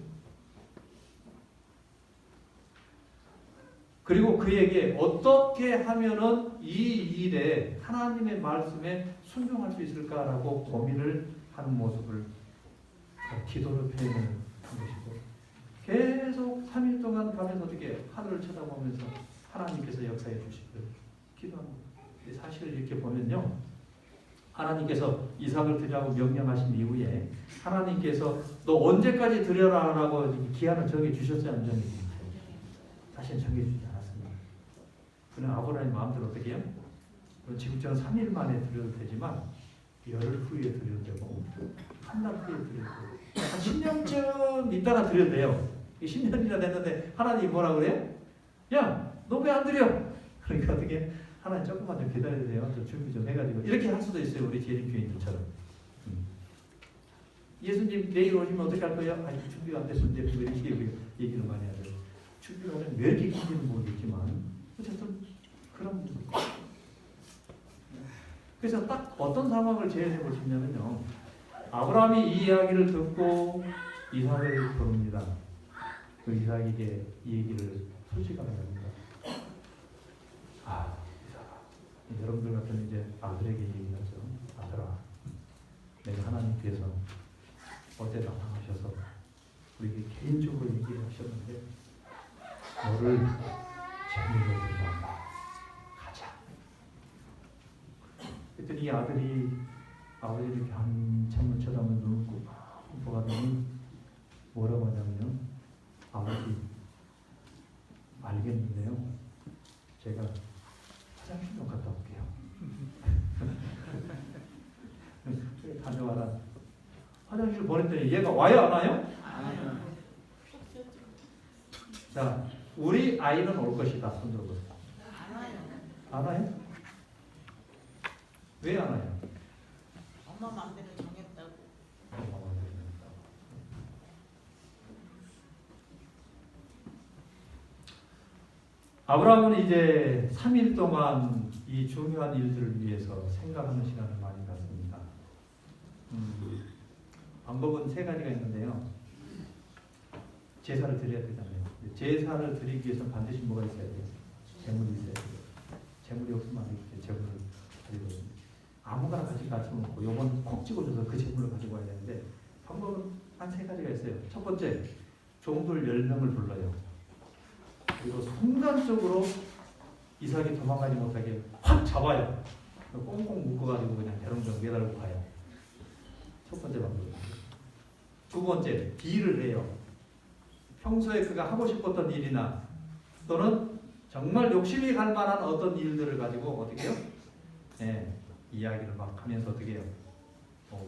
그리고 그에게 어떻게 하면은 이 일에 하나님의 말씀에 순종할 수 있을까라고 고민을 하는 모습을 기도로 표현하는 것이고 계속 3일 동안 가면서 어떻게 하늘을 쳐다보면서 하나님께서 역사해 주시기를 기도하는 거예요. 사실 이렇게 보면요. 하나님께서 이삭을 드리라고 명령하신 이후에 하나님께서 너 언제까지 드려라라고 기한을 정해 주셨어요, 안 정해 주셨어요? 다시는 정해 주지 않았습니다. 그는 아브라함의 마음대로 어떻게 해요? 지금처럼 3일 만에 드려도 되지만 열흘 후에 드려도 되고 한 달 후에 드려도 되고 한 10년쯤 있다가 드려도 돼요. 10년이나 됐는데 하나님이 뭐라 그래요? 야, 너 왜 안 드려? 그러니까 어떻게 하나님 조금만 좀 기다려야 돼요. 좀 준비 좀 해가지고 이렇게 할 수도 있어요. 우리 재림교인들처럼. 예수님 내일 오시면 어떻게 할 거예요? 아니 준비가 안 됐는데 왜 이렇게 얘기를 많이 하죠. 준비가 왜 이렇게 긴지는 모르겠지만 어쨌든 그런 분들. 그래서 딱 어떤 상황을 재현해 보시냐면요. 아브라함이 이 이야기를 듣고 이삭을 부릅니다. 그 이삭에게 이 얘기를 솔직하게 합니다. 아, 이삭아. 여러분들 같은 이제 아들에게 얘기하죠. 아들아, 내가 하나님께서 어제 나타나셔서 우리에게 개인적으로 얘기하셨는데 너를 재미로 드린다. 가자. 그랬더니 이 아들이 아버지를 이렇게 한참을 쳐다보며 눈을 꼭 보더니 뭐라고 하냐면요. 아버지 알겠는데요. 제가 화장실 좀 갔다 올게요. 다녀와라. 화장실 보냈더니 얘가 와요 안 와요? 자, 우리 아이는 올 것이다. 손 들어보세요. 안 와요? 왜 안 와요? 엄마 마음대로 정했다고. 아브라함은 이제 3일 동안 이 중요한 일들을 위해서 생각하는 시간을 많이 갖습니다. 방법은 세 가지가 있는데요. 제사를 드려야 되잖아요. 제사를 드리기 위해서는 반드시 뭐가 있어야 돼요? 재물이 있어야 돼요. 재물이 없으면 안 되겠죠. 재물을 가지고 아무거나 가지고 갈 수는 없고 요건 콕 찍어줘서 그 재물을 가지고 와야 되는데 방법은 한 세 가지가 있어요. 첫 번째, 종들 10명을 불러요. 그리고 순간적으로 이삭이 도망가지 못하게 확 잡아요. 꽁꽁 묶어가지고 그냥 대롱대롱 매달고 가요. 첫 번째 방법입니다. 두 번째, 딜을 해요. 평소에 그가 하고 싶었던 일이나 또는 정말 욕심이 갈 만한 어떤 일들을 가지고 어떻게 해요? 예, 이야기를 막 하면서 어떻게 해요?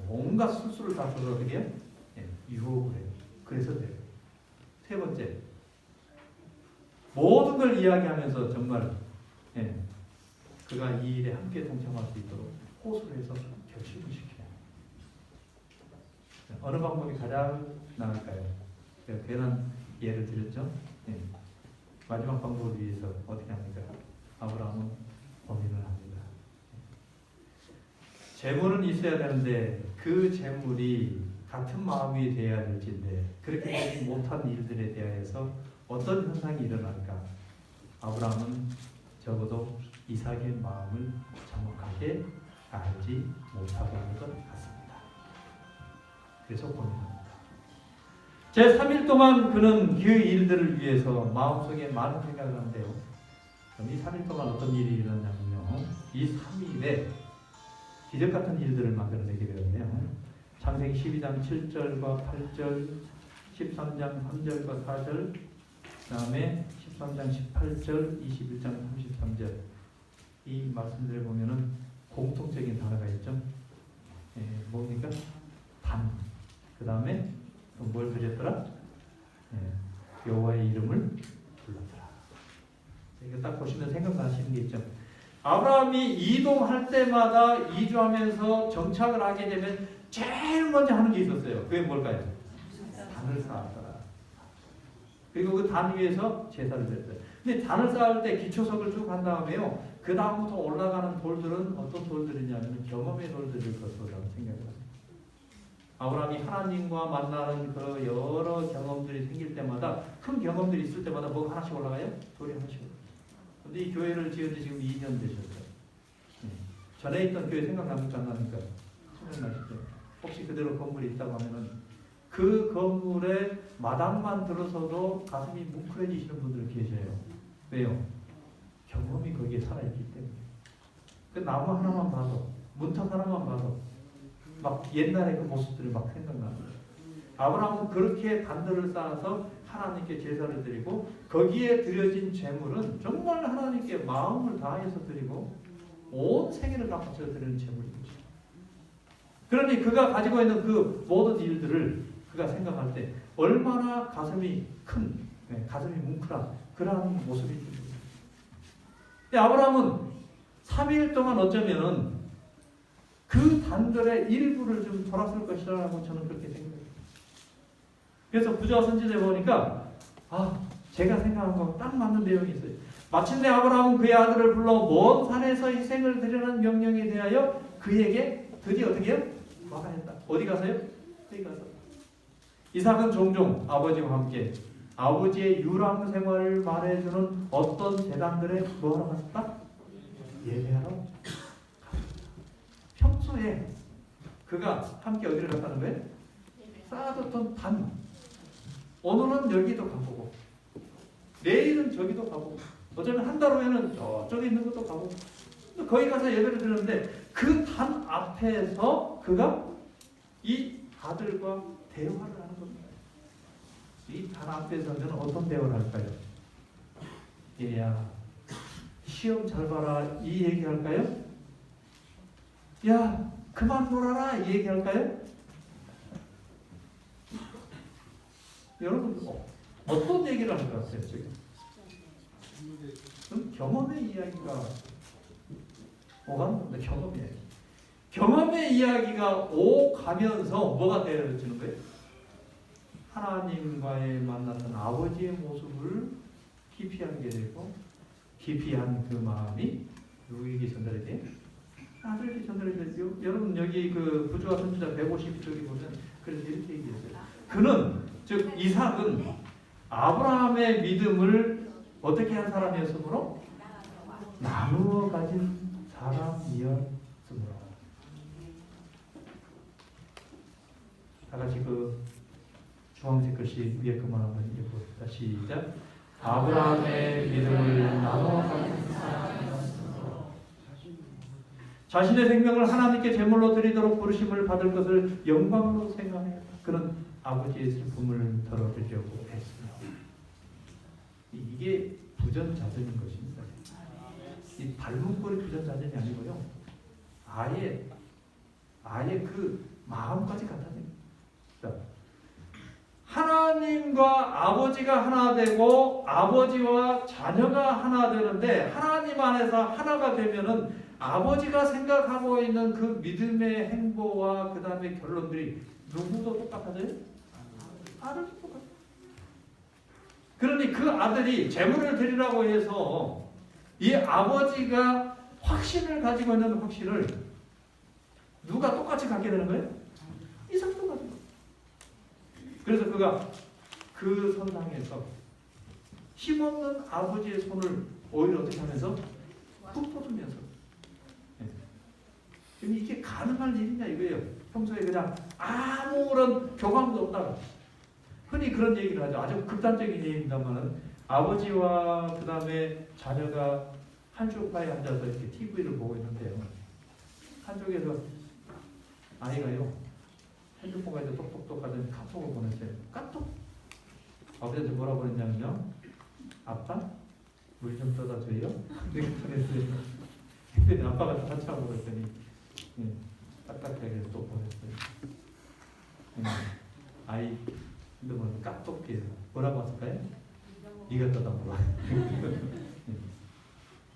온갖 술수를 다 줘서 어떻게 해요? 예, 유혹을 해요. 그래서 돼요. 세 번째, 모든 걸 이야기하면서 정말 예, 그가 이 일에 함께 동참할 수 있도록 호소를 해서 결심을 시켜요. 어느 방법이 가장 나을까요? 제가 괜한 예를 드렸죠. 예. 마지막 방법을 위해서 어떻게 합니까? 아브라함은 고민을 합니다. 재물은 있어야 되는데 그 재물이 같은 마음이 되어야 될진데 그렇게 되지 못한 일들에 대해서 어떤 현상이 일어날까? 아브라함은 적어도 이삭의 마음을 정확하게 알지 못하고 있는 것 같습니다. 그래서 고민합니다. 제3일 동안 그는 그 일들을 위해서 마음속에 많은 생각을 하는데요. 그럼 이 3일 동안 어떤 일이 일어나냐면요. 이 3일에 기적 같은 일들을 만들어내게 되었네요. 창세기 12장 7절과 8절, 13장 3절과 4절, 그 다음에 13장 18절, 21장 33절 이 말씀들을 보면은 공통적인 단어가 있죠. 예, 뭡니까? 단. 그 다음에 또 뭘 드렸더라? 예, 여호와의 이름을 불렀더라. 이거 딱 보시면 생각나시는 게 있죠. 아브라함이 이동할 때마다 이주하면서 정착을 하게 되면 제일 먼저 하는 게 있었어요. 그게 뭘까요? 단을 쌓았더라. 그리고 그 단 위에서 제사를 드렸어요. 근데 단을 쌓을 때 기초석을 쭉 한 다음에요. 그 다음부터 올라가는 돌들은 어떤 돌들이냐면 경험의 돌들일 것이라고 생각을 합니다. 아브라함이 하나님과 만나는 그 여러 경험들이 생길 때마다 큰 경험들이 있을 때마다 뭐가 하나씩 올라가요? 돌이 하나씩 올라가요. 근데 이 교회를 지은 지 지금 2년 되셨어요. 전에 있던 교회 생각납니까? 안 납니까? 생각나시죠? 혹시 그대로 건물이 있다고 하면은 그 건물에 마당만 들어서도 가슴이 뭉클해지시는 분들 계셔요. 왜요? 경험이 거기에 살아있기 때문에. 그 나무 하나만 봐도 문턱 하나만 봐도 막 옛날의 그 모습들이 막 생각나는 거예요. 아브라함은 그렇게 단들을 쌓아서 하나님께 제사를 드리고 거기에 드려진 제물은 정말 하나님께 마음을 다해서 드리고 온 생애를 다 바쳐 드리는 제물이죠. 그러니 그가 가지고 있는 그 모든 일들을 그가 생각할 때 얼마나 가슴이 큰, 가슴이 뭉클한 그러한 모습이 있습니다. 아브라함은 3일 동안 어쩌면은 그 단들의 일부를 좀 돌았을 것이라고 저는 그렇게 생각해요. 그래서 부조와 선지자에 보니까 제가 생각한 거하고 딱 맞는 내용이 있어요. 마침내 아브라함은 그의 아들을 불러 먼 산에서 희생을 드리라는 명령에 대하여 그에게 드디어 어떻게 해요? 마가했다. 어디 가서요? 여기 가서. 이삭은 종종 아버지와 함께 아버지의 유랑 생활을 말해주는 어떤 제단들에 뭐하러 갔다? 예배하러 갔다. 평소에 그가 함께 어디를 갔다는 거예요? 쌓아뒀던 단. 오늘은 여기도 가보고 내일은 저기도 가보고 어쩌면 한 달 후에는 저쪽에 있는 것도 가보고 거기 가서 예배를 드렸는데 그 단 앞에서 그가 이 아들과 대화를 하는 겁니다. 이 단 앞에서는 어떤 대화를 할까요? 얘야 시험 잘 봐라 이 얘기 할까요? 야 그만 놀아라 이 얘기 할까요? 여러분 어떤 얘기를 하는 것 같아요 지금? 경험의 이야기가 오가는데 경험의 이야기가 오가면서 뭐가 되어지는 거예요? 하나님과의 만났던 아버지의 모습을 깊이 알게 되고 깊이 한 그 마음이 누구에게 전달이 돼요? 아들에게 전달이 되죠. 여러분 여기 그 부조와 선지자 152쪽에 보면 그래서 이렇게 얘기했어요. 그는 즉 이삭은 아브라함의 믿음을 어떻게 한 사람이었으므로 나누어 가진 사람이었으므로. 다 같이 그 주황색 글씨 위에 그만 한번 읽어봅시다. 시작. 아브라함의 믿음을 나누어 가진 사람이었으므로 자신의 생명을 하나님께 제물로 드리도록 부르심을 받을 것을 영광으로 생각하였다. 그는 아버지의 슬픔을 덜어주려고 했으며. 이게 부전자전인 것입니다. 이 발문거리 부전자전이 아니고요. 아예 그 마음까지 갖다냅니다. 하나님과 아버지가 하나 되고 아버지와 자녀가 하나 되는데 하나님 안에서 하나가 되면은 아버지가 생각하고 있는 그 믿음의 행보와 그 다음에 결론들이 누구도 똑같아져요? 아들도 똑같아요. 그러니 그 아들이 제물을 드리라고 해서 이 아버지가 확신을 가지고 있는 확신을 누가 똑같이 갖게 되는 거예요? 이삭도 가지고. 그래서 그가 그 선상에서 힘없는 아버지의 손을 오히려 어떻게 하면서 푹 뻗으면서 지금 이게 가능한 일이냐 이거예요. 평소에 그냥 아무런 교감도 없다가 흔히 그런 얘기를 하죠. 아주 극단적인 얘기입니다만은 아버지와 그 다음에 자녀가 한 소파에 앉아서 이렇게 TV를 보고 있는데요. 한쪽에서 아이가요 핸드폰 가지고 똑똑똑 하더니 카톡을 보냈어요. 카톡? 아버지한테 뭐라고 그랬냐면요. 아빠? 물 좀 떠다 줘요? 이렇게 보냈어요. 그랬더니 아빠가 다차고 그랬더니 딱딱하게 또 보냈어요. 아이 핸드폰 카톡해서 뭐라고 왔을까요? 네가 떠다 물어.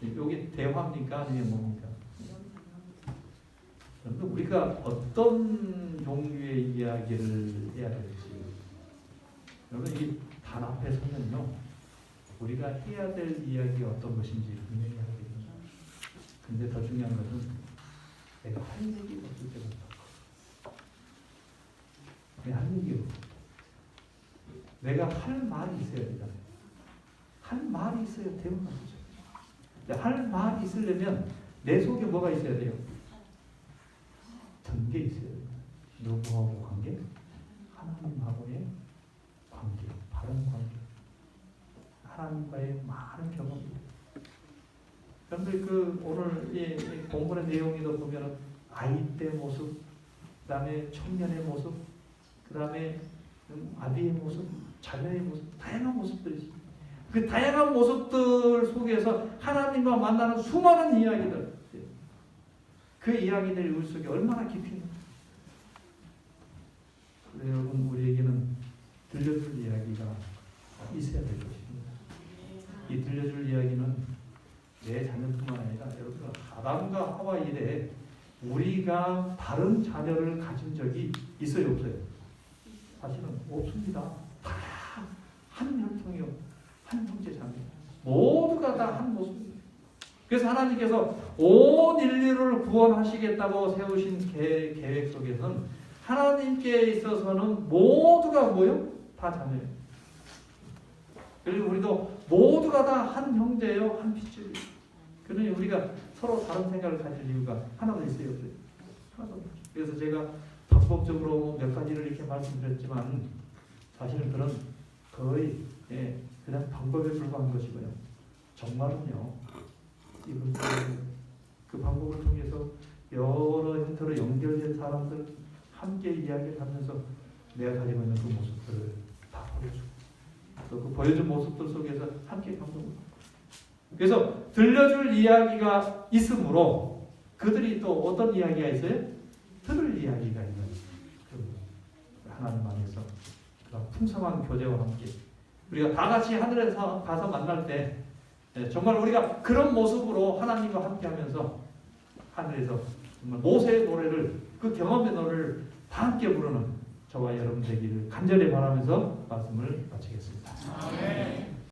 이게 대화입니까? 아니면 뭡니까? 그런데 우리가 어떤 종류의 이야기를 해야 될지 여러분 이 단 앞에 서면요 우리가 해야 될 이야기가 어떤 것인지 분명히 하게 됩니다. 근데 더 중요한 것은 내가 할 얘기가 없을 때부터 내가 할 얘기가 없어. 내가 할 말이 있어야 되잖아요. 할 말이 있어야 대화가 되죠. 할 말이 있으려면 내 속에 뭐가 있어야 돼요? 든게 있어야 돼요. 누구하고 관계? 하나님하고의 관계, 바른 관계. 하나님과의 많은 경험입니다. 여러분들 그 오늘 이 본문의 내용에도 보면은 아이 때 모습, 그 다음에 청년의 모습, 그 다음에 아비의 모습, 자녀의 모습, 다양한 모습들이 있습니다. 그 다양한 모습들 속에서 하나님과 만나는 수많은 이야기들, 그 이야기들이 우리 속에 얼마나 깊이 있는가. 여러분, 우리에게는 들려줄 이야기가 있어야 될 것입니다. 이 들려줄 이야기는 내 자녀뿐만 아니라 여러분, 아담과 하와 이래 우리가 다른 자녀를 가진 적이 있어요, 없어요? 사실은 없습니다. 다 한 혈통이요, 한 형제 자매, 모두가 다 한 모습입니다. 그래서 하나님께서 온 인류를 구원하시겠다고 세우신 계획 속에서는 하나님께 있어서는 모두가 뭐요? 다 자녀예요. 그리고 우리도 모두가 다 한 형제예요, 한 핏줄이에요. 그러니 우리가 서로 다른 생각을 가질 이유가 하나도 있어요, 없어요? 하나도 없어요. 그래서 제가 방법적으로 몇 가지를 이렇게 말씀드렸지만 사실은 그런 거의 그냥 방법에 불과한 것이고요. 정말은요, 이분 그 방법을 통해서 여러 형태로 연결된 사람들 함께 이야기를 하면서 내가 가지고 있는 그 모습들을 다 보여주고 또 그 보여준 모습들 속에서 함께 감동을 받고, 그래서 들려줄 이야기가 있으므로 그들이 또 어떤 이야기가 있어요? 들을 이야기가 있는 그 하나님 안에서 그런 풍성한 교제와 함께 우리가 다 같이 하늘에서 가서 만날 때 정말 우리가 그런 모습으로 하나님과 함께하면서 하늘에서 정말 모세의 노래를, 그 경험의 노래를 다 함께 부르는 저와 여러분 되기를 간절히 바라면서 말씀을 마치겠습니다. 아멘.